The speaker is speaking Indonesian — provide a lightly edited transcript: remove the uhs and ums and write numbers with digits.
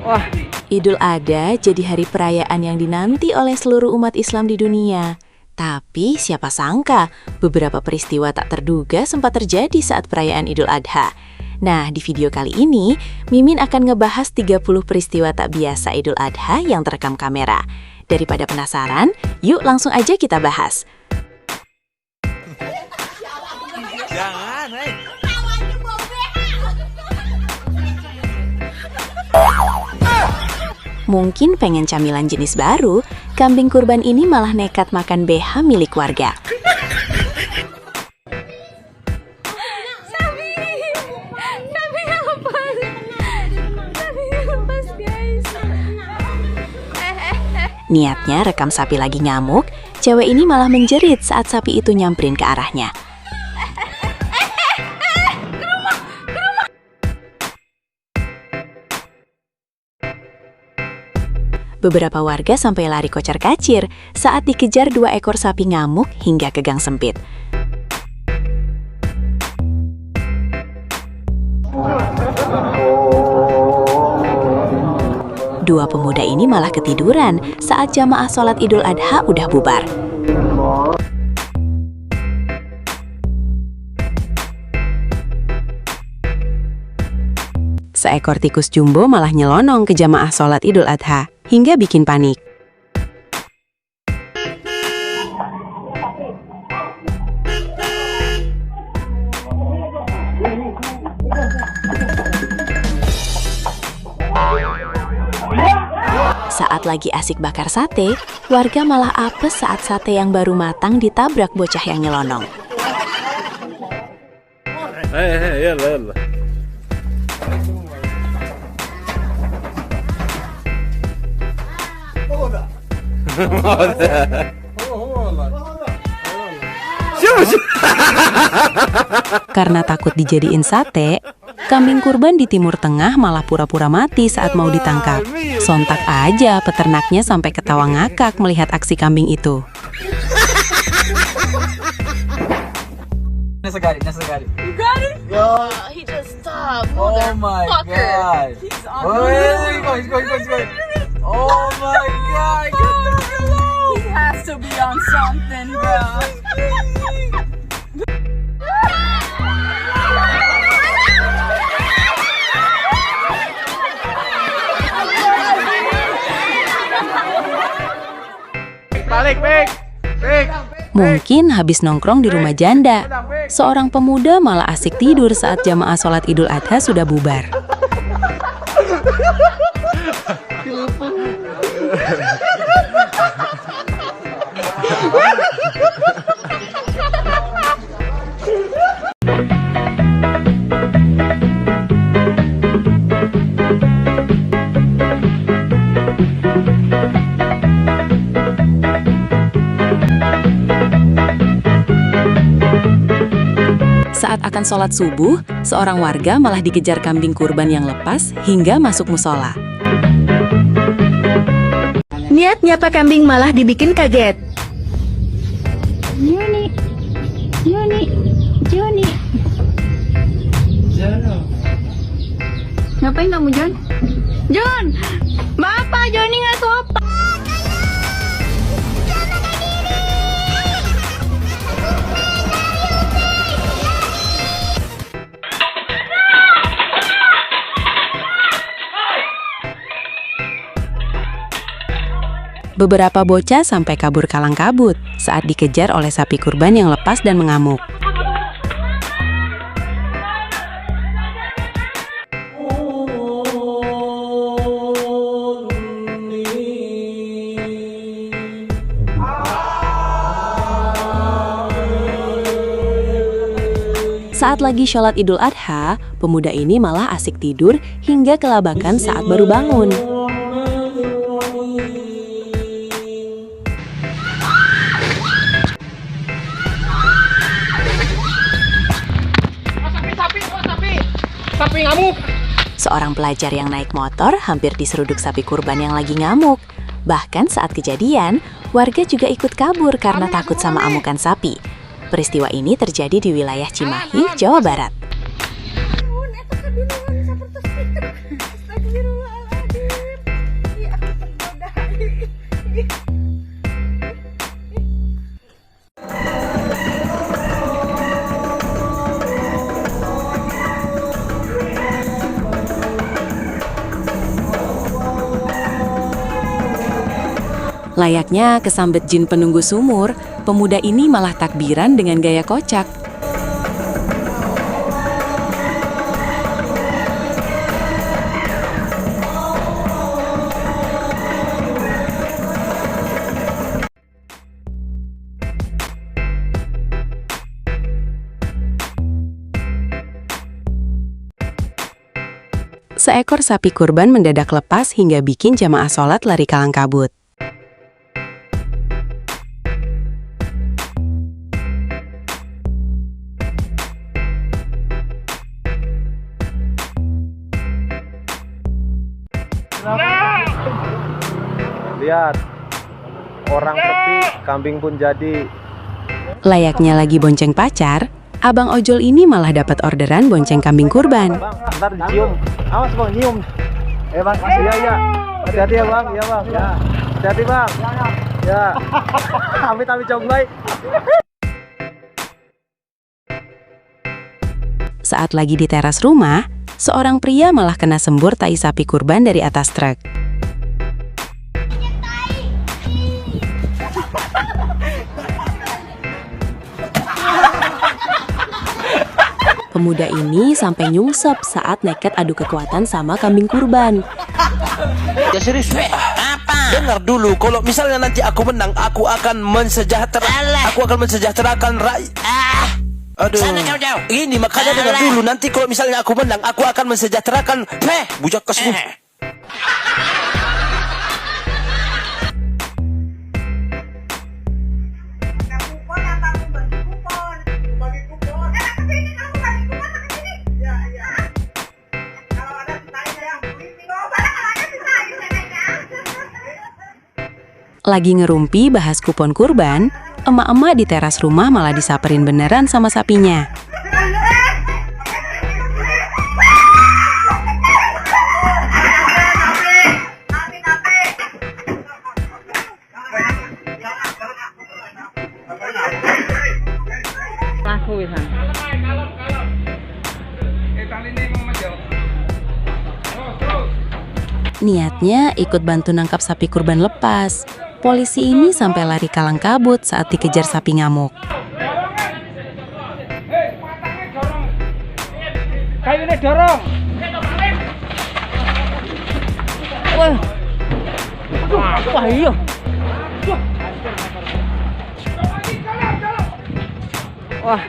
Wah, Idul Adha jadi hari perayaan yang dinanti oleh seluruh umat Islam di dunia. Tapi siapa sangka beberapa peristiwa tak terduga sempat terjadi saat perayaan Idul Adha. Nah, di video kali ini, Mimin akan ngebahas 30 peristiwa tak biasa Idul Adha yang terekam kamera. Daripada penasaran, yuk langsung aja kita bahas. Jangan, Mungkin pengen camilan jenis baru, kambing kurban ini malah nekat makan BH milik warga. Niatnya rekam sapi lagi ngamuk, cewek ini malah menjerit saat sapi itu nyamperin ke arahnya. Beberapa warga sampai lari kocar-kacir saat dikejar 2 ekor sapi ngamuk hingga ke gang sempit. Dua pemuda ini malah ketiduran saat jamaah sholat Idul Adha udah bubar. Seekor tikus jumbo malah nyelonong ke jamaah sholat Idul Adha, hingga bikin panik. Saat lagi asik bakar sate, warga malah apes saat sate yang baru matang ditabrak bocah yang nyelonong. يلا Karena takut dijadiin sate, kambing kurban di Timur Tengah malah pura-pura mati saat mau ditangkap. Sontak aja peternaknya sampai ketawa ngakak melihat aksi kambing itu. Nasa got it. You got it? Yo. He just stopped. Oh my god. He's on. He's going. Oh my god. He has to be on something, bro. Balik, Pik. Mungkin habis nongkrong di rumah janda, seorang pemuda malah asik tidur saat jamaah sholat Idul Adha sudah bubar. Saat akan sholat subuh, seorang warga malah dikejar kambing kurban yang lepas hingga masuk musola. Niat nyapa kambing malah dibikin kaget. Joni. Ngapain kamu, Jon? Jon! Bapak, Joni nggak sopan. Beberapa bocah sampai kabur kalang kabut saat dikejar oleh sapi kurban yang lepas dan mengamuk. Saat lagi sholat Idul Adha, pemuda ini malah asik tidur hingga kelabakan saat baru bangun. Sapi ngamuk. Seorang pelajar yang naik motor hampir diseruduk sapi kurban yang lagi ngamuk. Bahkan saat kejadian, warga juga ikut kabur karena takut sama amukan sapi. Peristiwa ini terjadi di wilayah Cimahi, Jawa Barat. Layaknya kesambet jin penunggu sumur, pemuda ini malah takbiran dengan gaya kocak. Seekor sapi kurban mendadak lepas hingga bikin jamaah sholat lari kalang kabut. Lihat, orang sepi, kambing pun jadi. Layaknya lagi bonceng pacar, abang ojol ini malah dapat orderan bonceng kambing kurban. Bang, ntar dicium. Awas bang, nyium. Bang, iya iya. Hati-hati ya bang, iya bang. Ya. Hati-hati bang. Ya. Amit-amit jonglay. Saat lagi di teras rumah, seorang pria malah kena sembur tai sapi kurban dari atas truk. Pemuda ini sampai nyungsep saat nekat adu kekuatan sama kambing kurban. Ya serius. Apa? Dengar dulu, kalau misalnya nanti aku menang, aku akan mensejahterakan rakyat. Aduh. Sana jauh-jauh. Ini makanya dengar dulu, nanti kalau misalnya aku menang, aku akan mensejahterakan. Bujak kesini. Lagi ngerumpi bahas kupon kurban, emak-emak di teras rumah malah disaperin beneran sama sapinya. Niatnya ikut bantu nangkap sapi kurban lepas. Polisi ini sampai lari kalang kabut saat dikejar sapi ngamuk. Kayunya dorong. Wah iya. Wah.